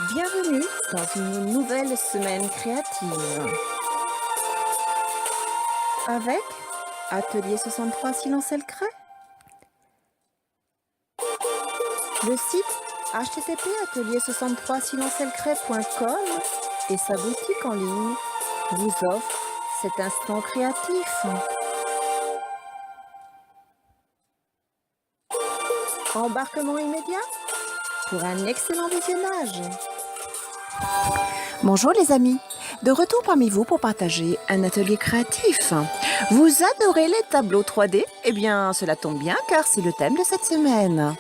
Bienvenue dans une nouvelle semaine créative avec Atelier 63 Silence le crée. Le site http atelier63silencelcret.com et sa boutique en ligne vous offrent cet instant créatif. Embarquement immédiat pour un excellent visionnage. Bonjour les amis, de retour parmi vous pour partager un atelier créatif. Vous adorez les tableaux 3D? Eh bien, cela tombe bien car c'est le thème de cette semaine.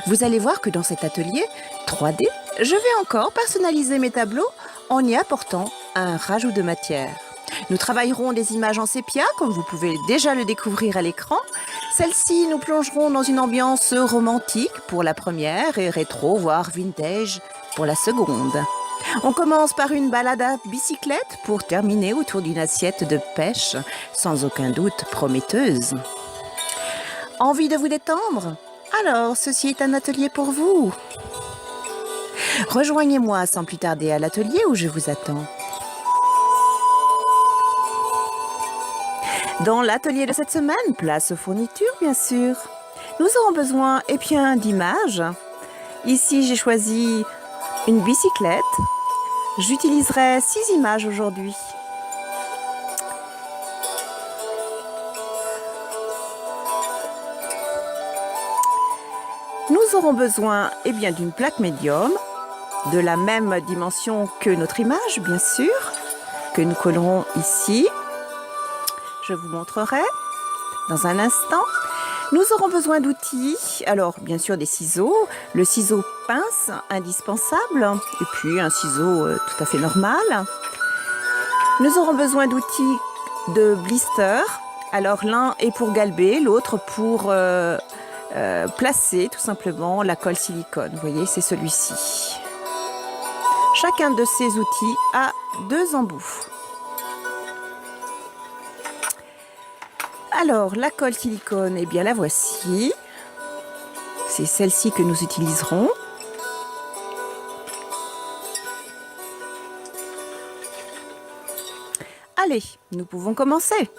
Vous allez voir que dans cet atelier 3D, je vais encore personnaliser mes tableaux en y apportant un rajout de matière. Nous travaillerons des images en sépia, comme vous pouvez déjà le découvrir à l'écran. Celles-ci nous plongeront dans une ambiance romantique pour la première et rétro, voire vintage pour la seconde. On commence par une balade à bicyclette pour terminer autour d'une assiette de pêche, sans aucun doute prometteuse. Envie de vous détendre? Alors, ceci est un atelier pour vous. Rejoignez-moi sans plus tarder à l'atelier où je vous attends. Dans l'atelier de cette semaine, place aux fournitures bien sûr. Nous aurons besoin d'images. Ici, j'ai choisi une bicyclette. J'utiliserai 6 images aujourd'hui. Nous aurons besoin d'une plaque médium, de la même dimension que notre image, bien sûr, que nous collerons ici. Je vous montrerai dans un instant. Nous aurons besoin d'outils, alors bien sûr des ciseaux, le ciseau pince indispensable, et puis un ciseau tout à fait normal. Nous aurons besoin d'outils de blister, alors l'un est pour galber, l'autre pour placer tout simplement la colle silicone. Vous voyez, c'est celui-ci. Chacun de ces outils a 2 embouts. Alors, la colle silicone, la voici. C'est celle-ci que nous utiliserons. Allez, nous pouvons commencer.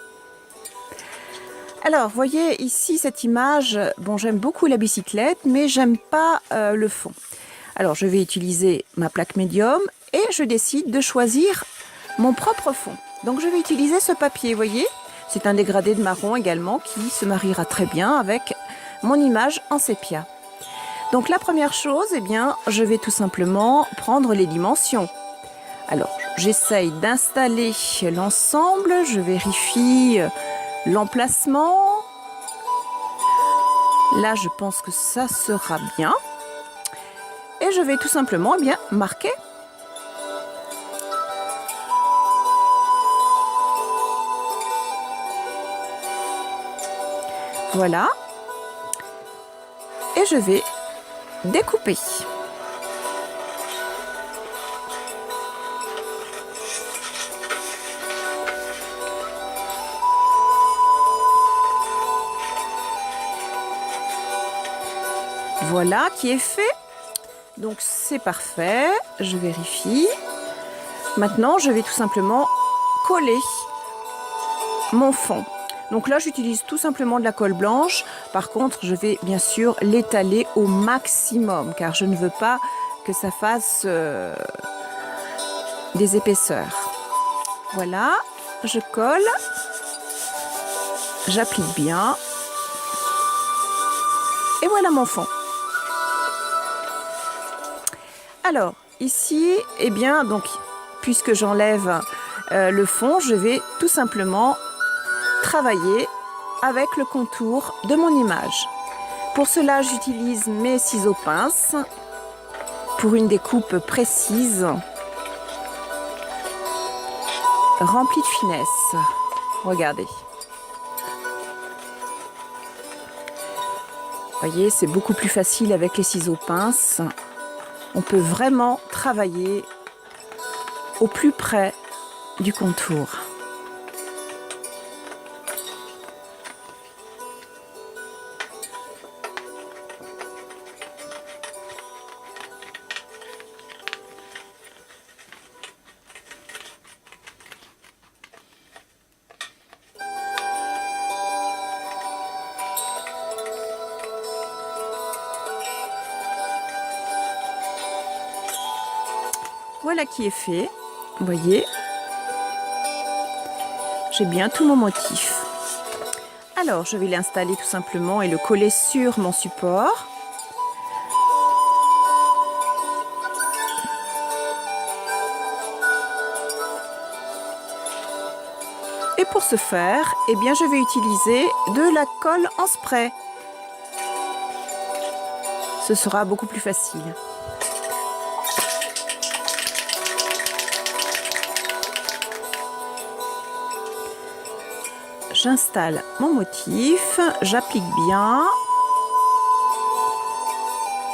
Alors, voyez ici cette image. Bon, j'aime beaucoup la bicyclette, mais j'aime pas le fond. Alors, je vais utiliser ma plaque médium et je décide de choisir mon propre fond. Donc, je vais utiliser ce papier, voyez. C'est un dégradé de marron également qui se mariera très bien avec mon image en sépia. Donc la première chose, je vais tout simplement prendre les dimensions. Alors, j'essaye d'installer l'ensemble, je vérifie l'emplacement. Là, je pense que ça sera bien. Et je vais tout simplement marquer. Voilà. Et je vais découper. Voilà qui est fait. Donc c'est parfait. Je vérifie. Maintenant, je vais tout simplement coller mon fond. Donc là, j'utilise tout simplement de la colle blanche. Par contre, je vais bien sûr l'étaler au maximum car je ne veux pas que ça fasse des épaisseurs. Voilà, je colle. J'applique bien. Et voilà mon fond. Alors, ici, puisque j'enlève le fond, je vais tout simplement travailler avec le contour de mon image. Pour cela, j'utilise mes ciseaux pinces pour une découpe précise, remplie de finesse. Regardez. Vous voyez, c'est beaucoup plus facile avec les ciseaux pinces. On peut vraiment travailler au plus près du contour. Voilà qui est fait. Vous voyez, j'ai bien tout mon motif. Alors, je vais l'installer tout simplement et le coller sur mon support. Et pour ce faire, eh bien, je vais utiliser de la colle en spray. Ce sera beaucoup plus facile. J'installe mon motif, j'applique bien.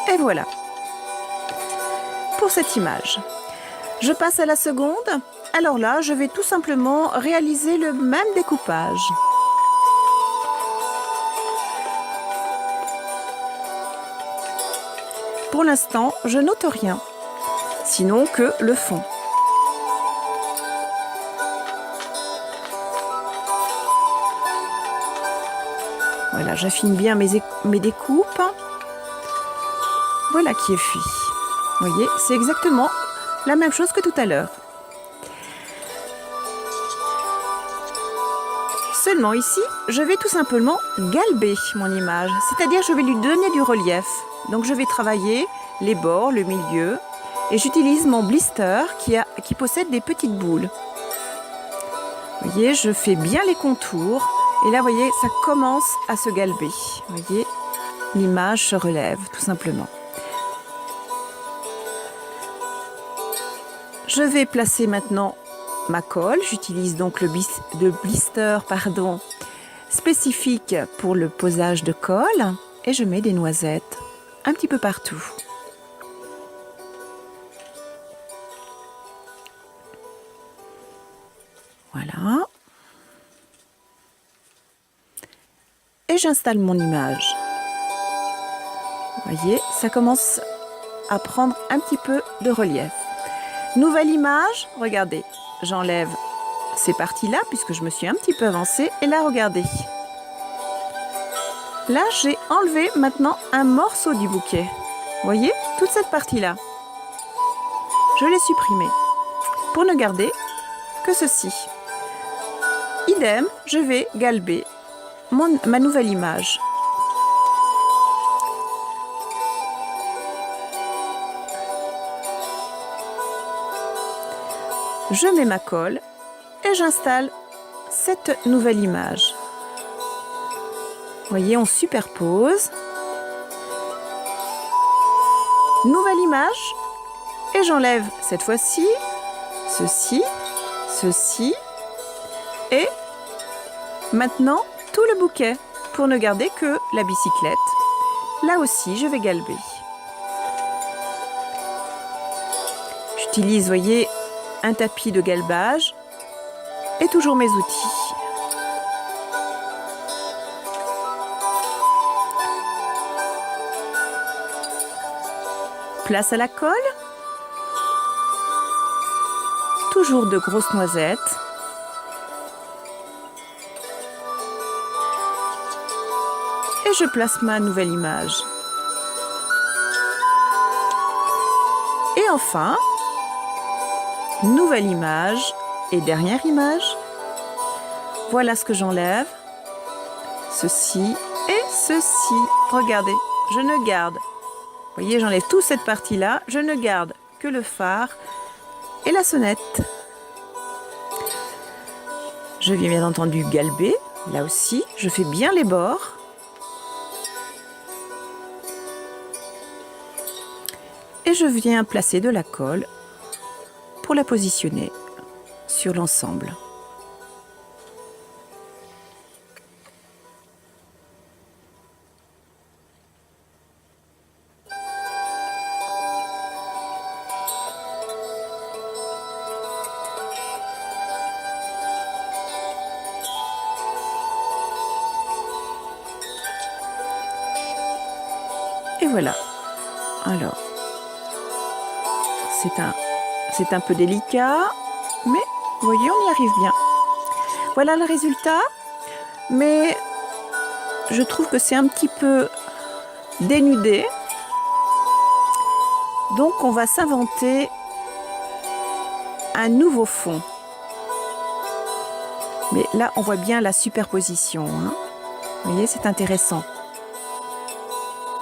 Et voilà. Pour cette image. Je passe à la seconde. Alors là, je vais tout simplement réaliser le même découpage. Pour l'instant, je note rien, sinon que le fond. Voilà, j'affine bien mes découpes. Voilà qui est fait. Vous voyez, c'est exactement la même chose que tout à l'heure. Seulement ici, je vais tout simplement galber mon image, c'est-à-dire je vais lui donner du relief. Donc je vais travailler les bords, le milieu, et j'utilise mon blister qui possède des petites boules. Vous voyez, je fais bien les contours, et là, vous voyez, ça commence à se galber. Vous voyez, l'image se relève, tout simplement. Je vais placer maintenant ma colle. J'utilise donc le blister spécifique pour le posage de colle et je mets des noisettes un petit peu partout. Voilà. Et j'installe mon image. Vous voyez, ça commence à prendre un petit peu de relief. Nouvelle image, regardez, j'enlève ces parties-là puisque je me suis un petit peu avancée. Et là, regardez. Là, j'ai enlevé maintenant un morceau du bouquet. Vous voyez, toute cette partie-là. Je l'ai supprimée pour ne garder que ceci. Idem, je vais galber ma nouvelle image. Je mets ma colle et j'installe cette nouvelle image. Vous voyez, on superpose. Nouvelle image. Et j'enlève cette fois-ci ceci, ceci. Et maintenant, tout le bouquet pour ne garder que la bicyclette. Là aussi, je vais galber. J'utilise, vous voyez, un tapis de galbage et toujours mes outils. Place à la colle. Toujours de grosses noisettes. Et je place ma nouvelle image. Et enfin, nouvelle image et dernière image. Voilà ce que j'enlève. Ceci et ceci. Regardez, je ne garde. Vous voyez, j'enlève toute cette partie-là. Je ne garde que le phare et la sonnette. Je viens bien entendu galber. Là aussi, je fais bien les bords. Et je viens placer de la colle pour la positionner sur l'ensemble. Et voilà. Alors, c'est un peu délicat, mais vous voyez, on y arrive bien. Voilà le résultat, mais je trouve que c'est un petit peu dénudé. Donc, on va s'inventer un nouveau fond. Mais là, on voit bien la superposition, hein. Vous voyez, c'est intéressant.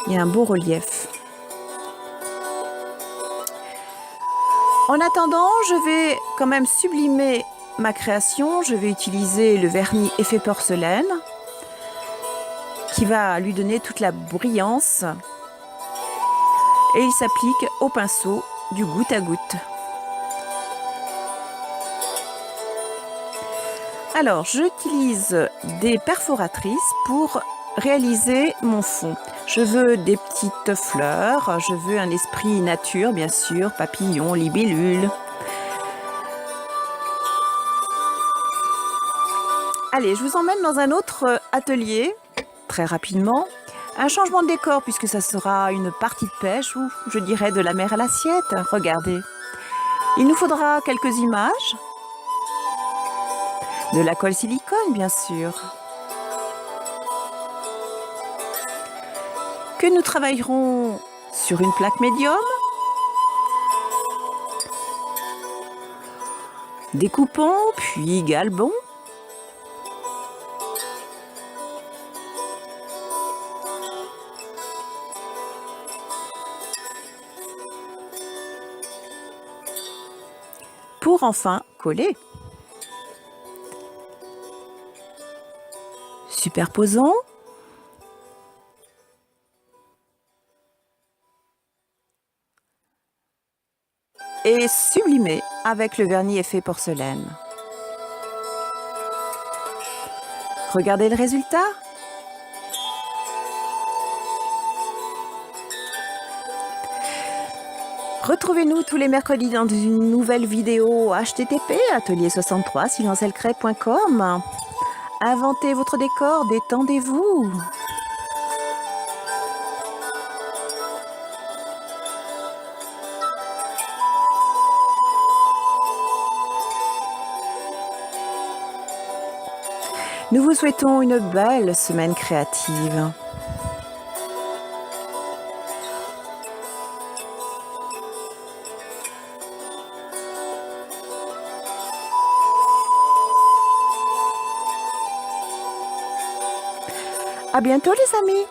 Il y a un beau relief. En attendant, je vais quand même sublimer ma création. Je vais utiliser le vernis effet porcelaine qui va lui donner toute la brillance. Et il s'applique au pinceau du goutte à goutte. Alors, j'utilise des perforatrices pour réaliser mon fond. Je veux des petites fleurs, je veux un esprit nature, bien sûr, papillons, libellules. Allez, je vous emmène dans un autre atelier, très rapidement. Un changement de décor, puisque ça sera une partie de pêche, ou je dirais de la mer à l'assiette. Regardez. Il nous faudra quelques images. De la colle silicone, bien sûr. Que nous travaillerons sur une plaque médium. Découpons, puis galbons. Pour enfin coller. Superposons. Et sublimer avec le vernis effet porcelaine. Regardez le résultat. Retrouvez-nous tous les mercredis dans une nouvelle vidéo http://atelier63silencelcret.com. Inventez votre décor, détendez-vous. Nous vous souhaitons une belle semaine créative. À bientôt les amis!